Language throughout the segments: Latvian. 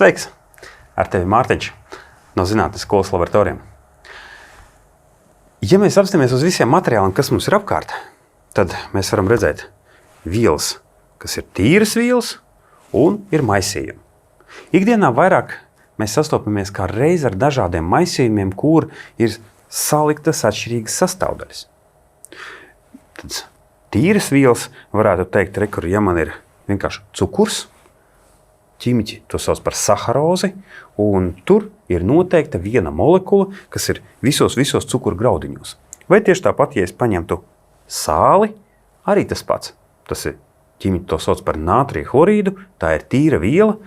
Sveiks! Ar tevi Mārtiņš no Zinātnes skolas laboratorijiem. Ja mēs apstāmies uz visiem materiāliem, kas mums ir apkārt, tad mēs varam redzēt vielas, kas ir tīras vielas un ir maisījumi. Ikdienā vairāk mēs sastopamies kā reiz ar dažādiem maisījumiem, kur ir saliktas atšķirīgas sastāvdaļas. Tad tīras vielas varētu teikt, ja man ir vienkārši cukurs, ķīmiķi to sauc par saharozi, un tur ir noteikta viena molekula, kas ir visos cukuru graudiņos. Vai tieši tāpat, ja es paņemtu sāli, arī tas pats. Tas ir ķīmiķi to sauc par nātrija hlorīdu, tā ir tīra viela,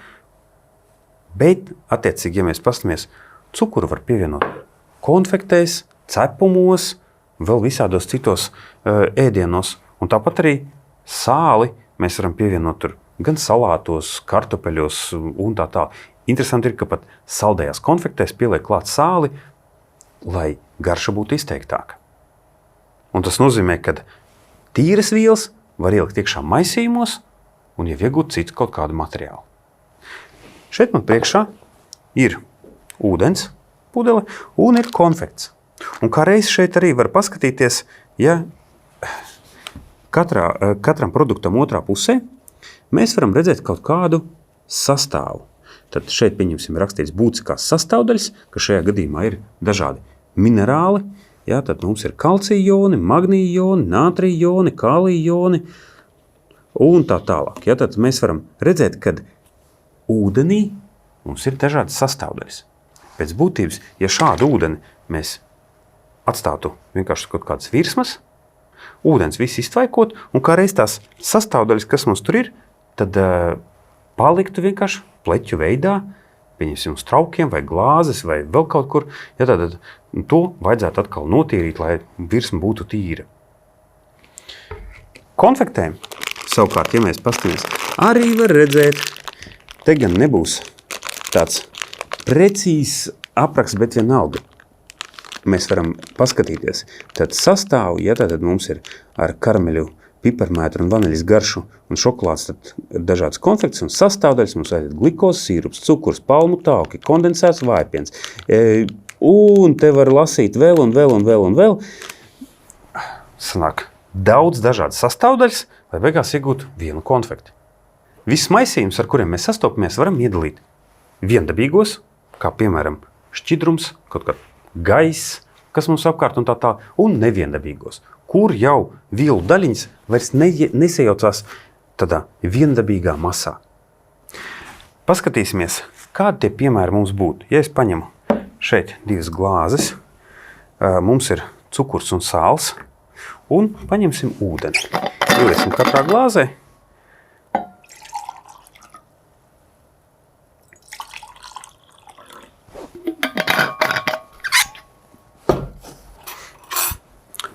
bet, attiecīgi, ja mēs pastamies, cukuru var pievienot konfektēs, cepumos, vēl visādos citos ēdienos, un tāpat arī sāli mēs varam pievienot tur gan salātos, kartupeļos un tā tā. Interesanti ir, ka pat saldējās konfektēs pieliek klāt sāli, lai garša būtu izteiktāka. Un tas nozīmē, ka tīras vielas var ielikt iekšā maisījumos un jau iegūt citu kaut kādu materiālu. Šeit man priekšā ir ūdens pudele un ir konfekts. Un kā reiz šeit arī var paskatīties, ja katram produktam otrā pusē mēs varam redzēt kaut kādu sastāvu. Tad šeit, pieņemsim, rakstīts būtiskās sastāvdaļas, ka šajā gadījumā ir dažādi minerāli. Jā, tad mums ir kalcija joni, magnija joni, nātrija joni, kālija joni un tā tālāk. Jā, tad mēs varam redzēt, ka ūdenī mums ir dažādas sastāvdaļas. Pēc būtības, ja šādu ūdeni mēs atstātu vienkārši kaut kādas virsmas, ūdens viss iztvaikot, un kā reiz tās sastāvdaļas, kas mums tur ir, tad paliktu vienkārši pleķu veidā, pieņemsim uz traukiem vai glāzes vai vēl kaut kur, ja tad to vajadzētu atkal notīrīt, lai virsma būtu tīra. Konfektēm, savukārt, ja mēs paskatāmies, arī var redzēt, te gan nebūs tāds precīzs apraksts, bet vienalga. Mēs varam paskatīties, tad sastāvu, ja tad mums ir ar karameļu, piparmētru un vaniļas garšu un šokolāds, tad ir dažādas konfekts un sastāvdaļas, mums ir glikos, sīrups, cukurs, palmu tauki, kondensēts vājpiens. Un te var lasīt vēl un vēl. Sanāk daudz dažādas sastāvdaļas, lai beigās iegūtu vienu konfekti. Viss maisījums, ar kuriem mēs sastopamies, varam iedalīt viendabīgos, kā piemēram šķidrums, kaut kā gaiss, kas mums apkārt un tā, un neviendabīgos, kur jau vielu daļiņas vairs nesajaucās tādā viendabīgā masā. Paskatīsimies, kādi tie piemēri mums būtu. Ja es paņemu šeit divas glāzes, mums ir cukurs un sāls, un paņemsim ūdeni. Ieliesim katrā glāzē.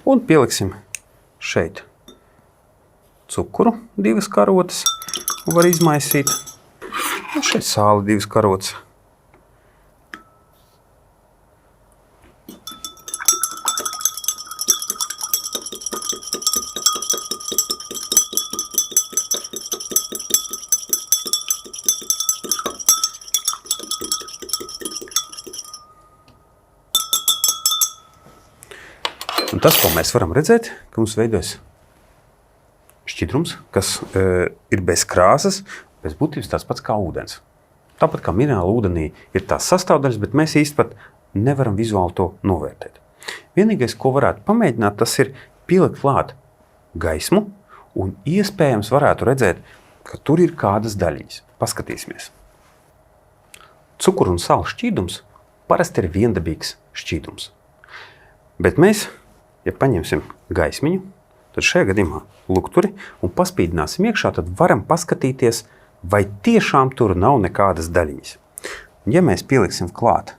Un pieliksim šeit cukuru, 2 karotes, un var izmaisīt. Un šeit sāli 2 karotes. Un tas, ko mēs varam redzēt, ka mums veidojas šķidrums, kas ir bez krāsas, bez būtības tāds pats kā ūdens. Tāpat kā minerāla ūdenī ir tās sastāvdaļas, bet mēs īsti pat nevaram vizuāli to novērtēt. Vienīgais, ko varētu pamēģināt, tas ir pielikt klāt gaismu un iespējams varētu redzēt, ka tur ir kādas daļiņas. Paskatīsimies. Cukuru un sālu šķīdums parasti ir viendabīgs šķīdums. Bet mēs, ja paņemsim gaismiņu, tad šajā gadījumā lukturi un paspīdināsim iekšā, tad varam paskatīties, vai tiešām tur nav nekādas daļiņas. Un ja mēs pieliksim klāt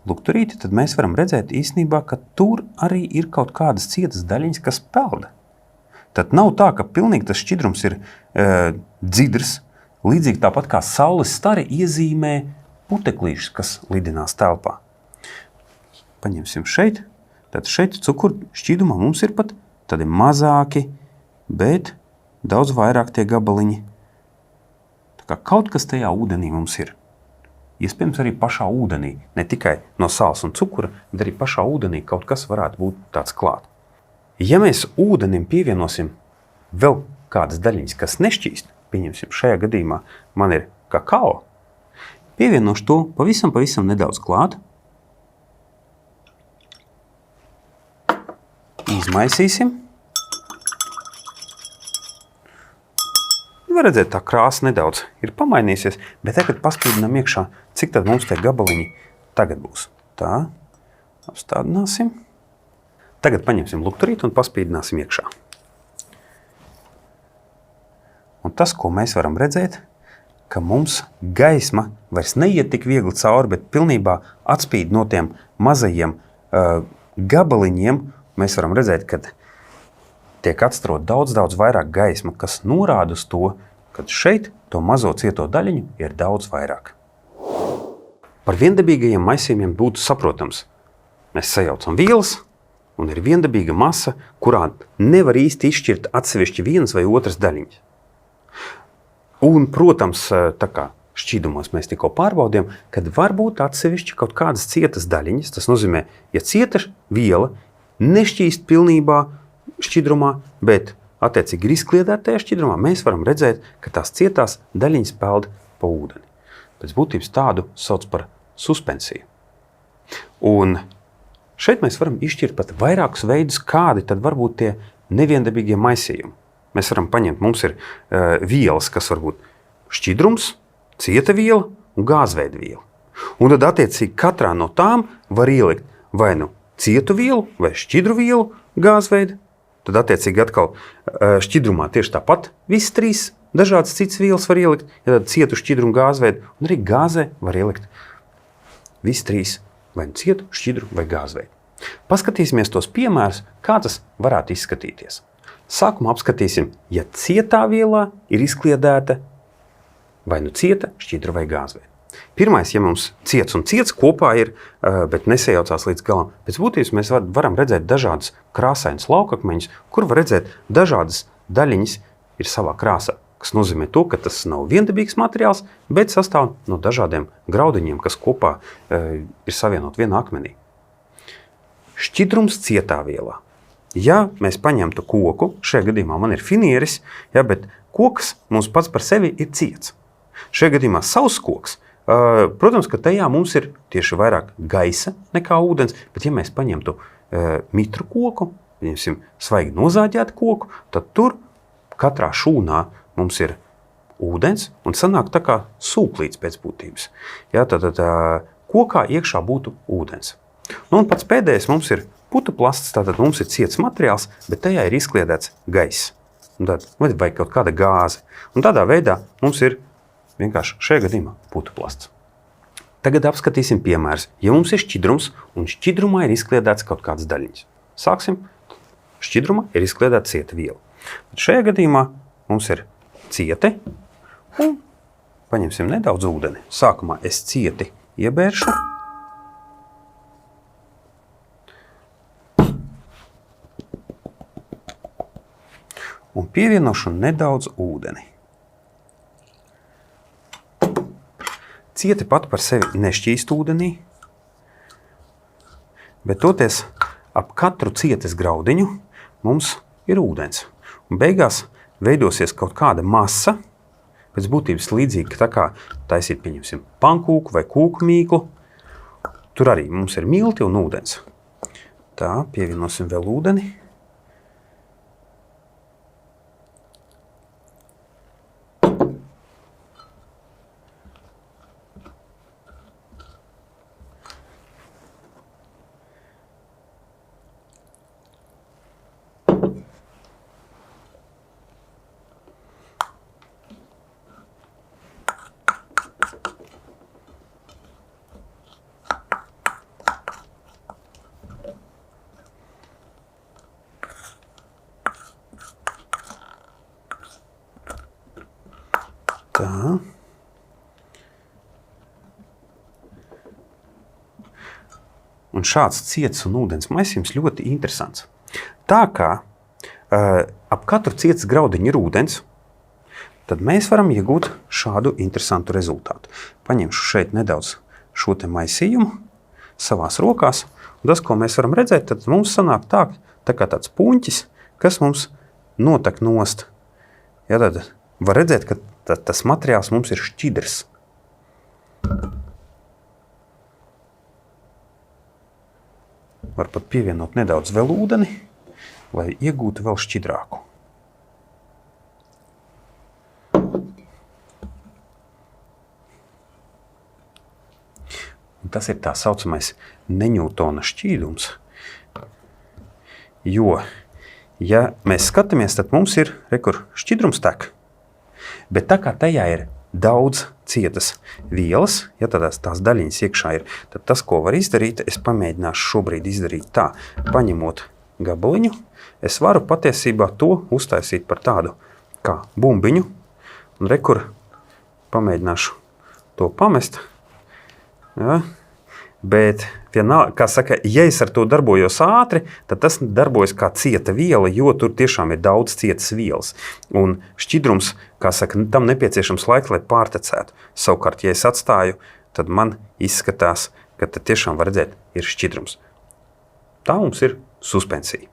lukturīti, tad mēs varam redzēt īstenībā, ka tur arī ir kaut kādas cietas daļiņas, kas pelda. Tad nav tā, ka pilnīgi tas šķidrums ir dzidrs, līdzīgi tāpat kā saules stari iezīmē puteklīšus, kas lidinās telpā. Paņemsim šeit. Tad šeit cukuru šķīdumā mums ir pat tādi mazāki, bet daudz vairāk tie gabaliņi. Tā kā kaut kas tajā ūdenī mums ir. iespējams arī pašā ūdenī. Ne tikai no sāls un cukura, bet arī pašā ūdenī kaut kas varētu būt tāds klāt. Ja mēs ūdenim pievienosim vēl kādas daļiņas, kas nešķīst, pieņemsim, šajā gadījumā man ir kakao, pievienošu to pavisam nedaudz klāt, izmaisīsim. Var redzēt, tā krāsa nedaudz ir pamainījusies, bet tagad paspīdinām iekšā, cik tad mums tie gabaliņi tagad būs. Tā, apstādināsim. Tagad paņemsim lukturīti un paspīdināsim iekšā. Un tas, ko mēs varam redzēt, ka mums gaisma vairs neiet tik viegli cauri, bet pilnībā atspīd no tiem mazajiem gabaliņiem. Mēs varam redzēt, ka tiek atstrot daudz vairāk gaisma, kas norāda uz to, ka šeit to mazo cieto daļiņu ir daudz vairāk. Par viendabīgajiem maisījumiem būtu saprotams. Mēs sajaucam vielas un ir viendabīga masa, kurā nevar īsti izšķirt atsevišķi vienas vai otras daļiņas. Un, protams, tā kā šķīdumos mēs tikko pārbaudījām, kad var būt atsevišķi kaut kādas cietas daļiņas. Tas nozīmē, ja cieta viela nešķīst pilnībā šķidrumā, bet attiecīgi ir izkliedētajā šķidrumā, mēs varam redzēt, ka tās cietās daļiņas peld pa ūdeni. Pēc būtības tādu sauc par suspensiju. Un šeit mēs varam izšķirt pat vairākus veidus, kādi tad var būt tie neviendabīgie maisījumi. Mēs varam paņemt, mums ir vielas, kas var būt šķidrums, cieta viela un gāzveida viela. Un tad attiecīgi katrā no tām var ielikt vai nu cietu vielu vai šķidru vielu gāzveida. Tad attiecīgi atkal šķidrumā tieši tāpat visas trīs dažādas citas vielas var ielikt, ja tad cietu šķidrumu gāzveidu, un arī gāzē var ielikt visas trīs, vai nu cietu, šķidru vai gāzveidu. Paskatīsimies tos piemērus, kā tas varētu izskatīties. Sākumā apskatīsim, ja cietā vielā ir izkliedēta vai nu cieta, šķidra vai gāzveida. Pirmais, ja mums ciets un ciets kopā ir, bet nesajaucās līdz galam, pēc būtības mēs varam redzēt dažādas krāsainas laukakmeņus, kur var redzēt dažādas daļiņas ir savā krāsā, kas nozīmē to, ka tas nav viendabīgs materiāls, bet sastāv no dažādiem graudiņiem, kas kopā ir savienot vienā akmenī. Šķidrums cietā vielā. Ja mēs paņemtu koku, šajā gadījumā man ir finieris, ja, bet koks mums pats par sevi ir ciets. Šajā gadījumā savs koks, protams, ka tajā mums ir tieši vairāk gaisa nekā ūdens, bet ja mēs paņemtu mitru koku, pieņemsim svaigi nozāģētu koku, tad tur katrā šūnā mums ir ūdens un sanāk tā kā sūklīts pēc būtības. Ja, tad kokā iekšā būtu ūdens. Nu, un pats pēdējais mums ir putuplasts, tātad mums ir ciets materiāls, bet tajā ir izkliedēts gaiss. Vai kaut kāda gāze. Un tādā veidā mums ir vienkārši šajā gadījumā putuplasts. Tagad apskatīsim piemērus. Ja mums ir šķidrums un šķidrumā ir izkliedēts kaut kādas daļiņas. Sāksim. Šķidrumā ir izkliedēta cieta viela. Bet šajā gadījumā mums ir cieti un paņemsim nedaudz ūdeni. Sākumā es cieti iebēršu. Un pievienošu nedaudz ūdeni. Cieti pat par sevi nešķīst ūdenī, bet toties ap katru cietes graudiņu mums ir ūdens. Un beigās veidosies kaut kāda masa, pēc būtības līdzīgi tā kā taisīt, pieņemsim, pankūku vai kūku mīklu. Tur arī mums ir milti un ūdens. Tā, pievienosim vēl ūdeni. Tā. Un šāds ciets un ūdens maisījums ļoti interesants. Tā kā ap katru cietas graudiņu ir ūdens, tad mēs varam iegūt šādu interesantu rezultātu. Paņemšu šeit nedaudz šo te maisījumu savās rokās, un tas, ko mēs varam redzēt, tad mums sanāk tā kā tāds puņķis, kas mums notek nost. Ja, tad var redzēt, ka tas materiāls mums ir šķidrs. Var pat pievienot nedaudz vēl ūdeni, lai iegūtu vēl šķidrāku. Un tas ir tā saucamais neņūtona šķīdums, jo, ja mēs skatāmies, tad mums ir šķidrums tek, bet tā kā tajā ir daudz cietas vielas, ja tās daļiņas iekšā ir, tad tas, ko var izdarīt, es pamēģināšu šobrīd izdarīt tā, paņemot gabaliņu, es varu patiesībā to uztaisīt par tādu kā bumbiņu, un rekur pamēģināšu to pamest, ja, bet kā saka, ja es ar to darbojos ātri, tad tas darbojas kā cieta viela, jo tur tiešām ir daudz cietas vielas. Un šķidrums, kā saka, tam nepieciešams laiks, lai pārtecētu. Savukārt, ja es atstāju, tad man izskatās, ka te tiešām var redzēt, ir šķidrums. Tā mums ir suspensija.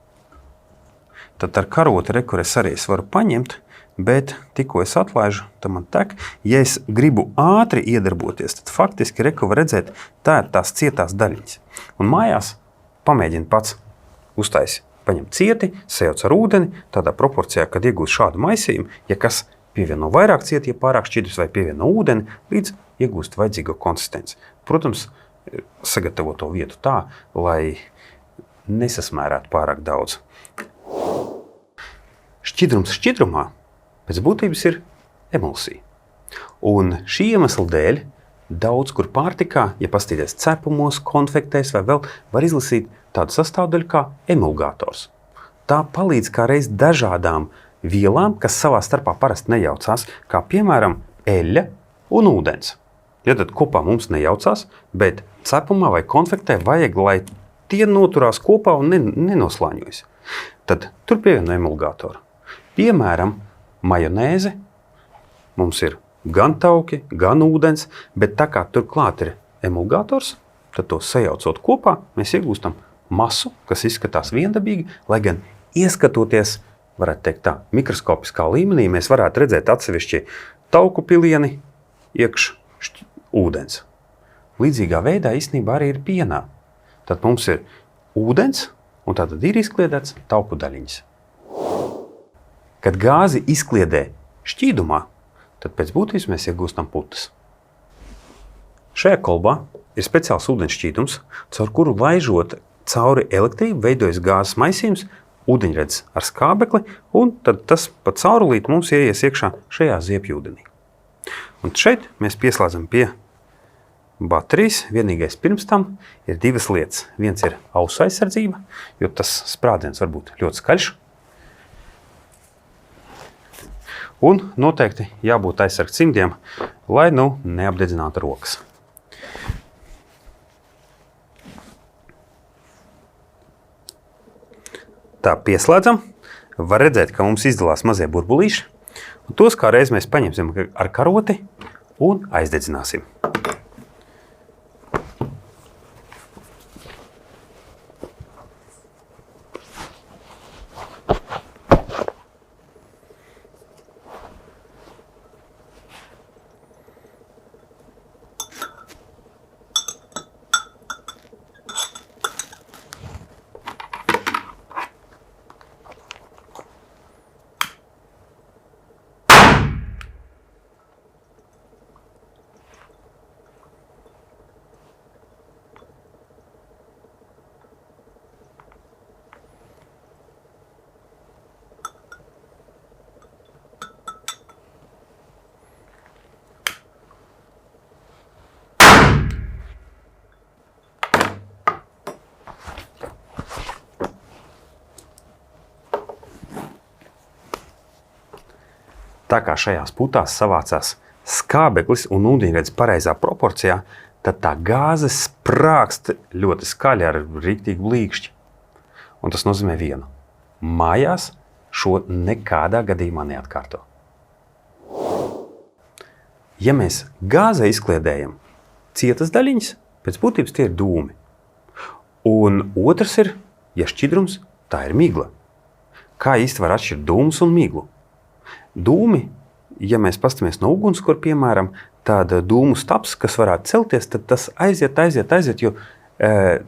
Tad ar karoti rekur es arī varu paņemt, bet tikko es atlaižu, tad man tek. Ja es gribu ātri iedarboties, tad faktiski reku var redzēt, tā ir tās cietās daļiņas. Un mājās pamēģini pats uztaisi. Paņem cieti, sajauc ar ūdeni, tādā proporcijā, kad iegūst šādu maisījumu, ja kas pievieno vairāk cieti, ja pārāk šķidrs vai pievieno ūdeni, līdz iegūst vajadzīgo konsistenci. Protams, sagatavo to vietu tā, lai nesasmērētu pārāk daudz. Šķidrums šķidrumā pēc būtības ir emulsija. Un šī iemesla dēļ daudz kur pārtikā, ja pastīties cepumos, konfektēs vai vēl, var izlasīt tādu sastāvdaļu kā emulgators. Tā palīdz kā reiz dažādām vielām, kas savā starpā parasti nejaucās, kā piemēram eļļa un ūdens. Ja tad kopā mums nejaucās, bet cepumā vai konfektē vajag, lai tie noturās kopā un nenoslāņojas. Tad tur pievieno emulgatoru. Piemēram, majonēze, mums ir gan tauki, gan ūdens, bet tā kā turklāt ir emulgators, tad to sajaucot kopā, mēs iegūstam masu, kas izskatās viendabīgi, lai gan ieskatoties, varētu teikt tā, mikroskopiskā līmenī, mēs varētu redzēt atsevišķi tauku pilieni iekš ūdens. Līdzīgā veidā īstenībā arī ir pienā. Tad mums ir ūdens, un tātad ir izkliedēts tauku daļiņas. Kad gāzi izkliedē šķīdumā, tad pēc būtības mēs iegūstam putas. Šajā kolbā ir speciāls ūdens šķīdums, caur kuru laižot cauri elektrību veidojas gāzes maisījums, ūdeņradis ar skābekli, un tad tas pa caurulīti mums ieies iekšā šajā ziepjūdenī. Un šeit mēs pieslēdzam pie baterijas. Vienīgais pirms tam ir divas lietas. Viens ir ausu aizsardzība, jo tas sprādziens var būt ļoti skaļš. Un noteikti jābūt aizsargt cimdiem, lai neapdedzinātu rokas. Tā pieslēdzam, var redzēt, ka mums izdalās mazie burbulīši, un tos kā reiz mēs paņemsim ar karoti un aizdedzināsim. Tā kā šajās putās savācās skābeklis un ūdeņradis pareizā proporcijā, tad tā gāze sprākst ļoti skaļi ar rīktīgu blīkšķi. Un tas nozīmē vienu. Mājās šo nekādā gadījumā neatkārto. Ja mēs gāzē izkliedējam cietas daļiņas, pēc būtības tie ir dūmi. Un otrs ir, ja šķidrums, tā ir migla. Kā īsti var atšķirt dūmus un miglu? Dūmi, ja mēs pastamies no ugunskura, piemēram, tāda dūmu staps, kas varētu celties, tad tas aiziet, jo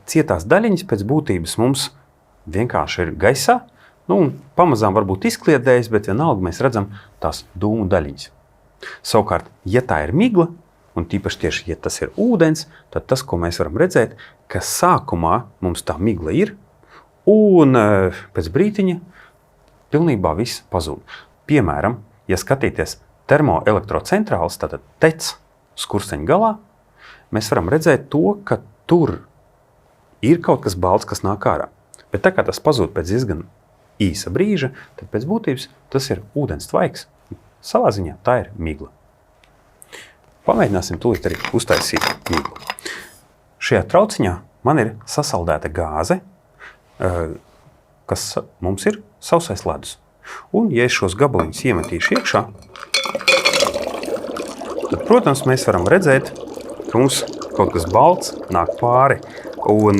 cietās daļiņas pēc būtības mums vienkārši ir gaisā, un pamazām varbūt izkliedējas, bet vienalga mēs redzam tās dūmu daļiņas. Savukārt, ja tā ir migla, un tīpaši tieši, ja tas ir ūdens, tad tas, ko mēs varam redzēt, ka sākumā mums tā migla ir, un pēc brītiņa pilnībā viss pazūd. Piemēram, ja skatīties termoelektrocentrāls, tātad tec skursteņa galā, mēs varam redzēt to, ka tur ir kaut kas balts, kas nāk ārā. Bet tā kā tas pazūd pēc diezgan īsa brīža, tad pēc būtības tas ir ūdens tvaiks. Savā ziņā tā ir migla. Pamēģināsim tūlīt arī uztaisīt miglu. Šajā trauciņā man ir sasaldēta gāze, kas mums ir sausais ledus. Un, ja es šos gabaliņus iemetīšu iekšā, tad, protams, mēs varam redzēt, ka mums kaut kas balts nāk pāri. Un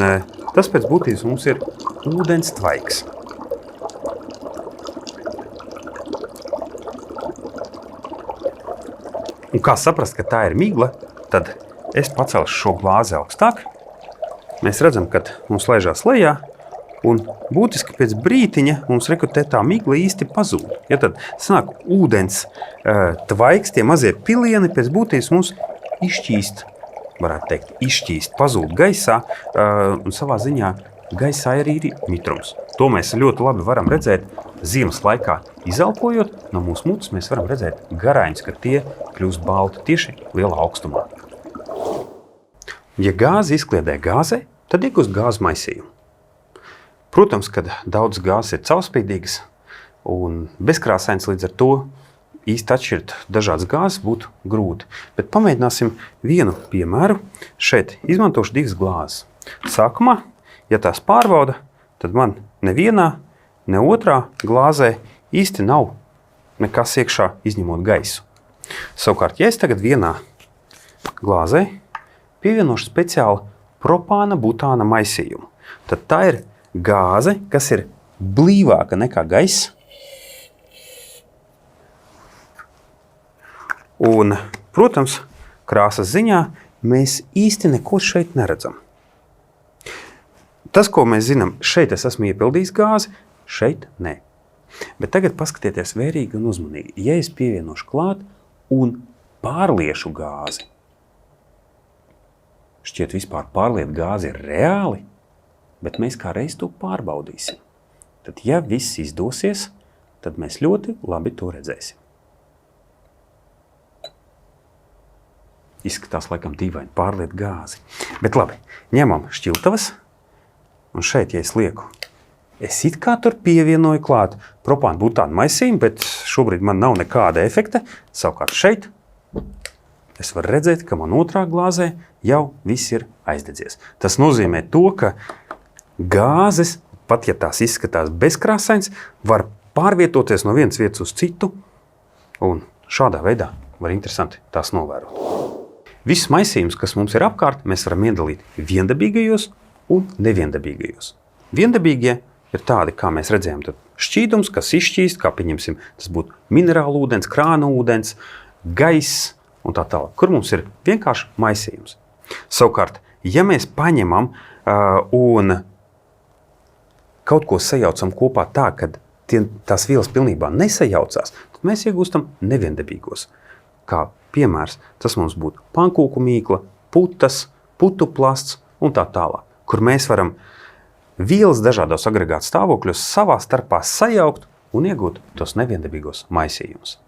tas pēc būtības mums ir ūdens tvaiks. Un kā saprast, ka tā ir migla, tad es pacelšu šo glāzi augstāk. Mēs redzam, ka mums laižās lejā, un būtiski pēc brītiņa mums rekutē tā migla īsti pazūd. Ja tad sanāk ūdens tvaiks, tie mazie pilieni pēc būtības mums izšķīst, varētu teikt, izšķīst, pazūd gaisā, un savā ziņā gaisā arī ir mitrums. To mēs ļoti labi varam redzēt ziemas laikā. Izelpojot, no mūsu mutes mēs varam redzēt garaiņus, ka tie kļūst balti tieši lielā augstumā. Ja gāzi izkliedē gāzē, tad iegūst gāzes maisījumu. Protams, ka daudz gāzes ir caurspīdīgas un bezkrāsainas, līdz ar to īsti atšķirt dažādas gāzes būtu grūti. Bet pamēģināsim vienu piemēru. Šeit izmantošu divas glāzes. Sākumā, ja tās pārbauda, tad man nevienā, ne otrā glāzē īsti nav nekas iekšā izņemot gaisu. Savukārt, ja es tagad vienā glāzē pievienošu speciāli propāna butāna maisījumu, tad tā ir gāze, kas ir blīvāka nekā gaiss. Un, protams, krāsas ziņā mēs īsti neko šeit neredzam. Tas, ko mēs zinām, šeit es esmu iepildījis gāzi, šeit nē. Bet tagad paskatieties vērīgi un uzmanīgi. Ja es pievienošu klāt un pārliešu gāzi, šķiet vispār pārliet gāzi ir reāli, bet mēs kā reiz to pārbaudīsim. Tad, ja viss izdosies, tad mēs ļoti labi to redzēsim. Izskatās laikam dīvaini pārliet gāzi. Bet labi, ņemam šķiltavas. Un šeit, ja es lieku, es it kā tur pievienoju klāt propāna butāna maisījumu, bet šobrīd man nav nekāda efekta. Savukārt šeit es varu redzēt, ka man otrā glāzē jau viss ir aizdedzies. Tas nozīmē to, ka gāzes, pat ja tās izskatās bezkrāsains, var pārvietoties no vienas vietas uz citu, un šādā veidā var interesanti tās novērot. Visus maisījumus, kas mums ir apkārt, mēs varam iedalīt viendabīgajos un neviendabīgajos. Viendabīgie ir tādi, kā mēs redzējām, tad šķīdums, kas izšķīst, kā pieņemsim, tas būtu minerāla ūdens, krāna ūdens, gaiss un tā tālāk, kur mums ir vienkārši maisījums. Savukārt, ja mēs paņemam un kaut ko sajaucam kopā tā, ka tās vielas pilnībā nesajaucās, tad mēs iegūstam neviendabīgos. Kā piemērs, tas mums būtu pankūku mīkla, putas, putu plasts un tā tālāk, kur mēs varam vielas dažādos agregātu stāvokļos savā starpā sajaukt un iegūt tos neviendabīgos maisījumus.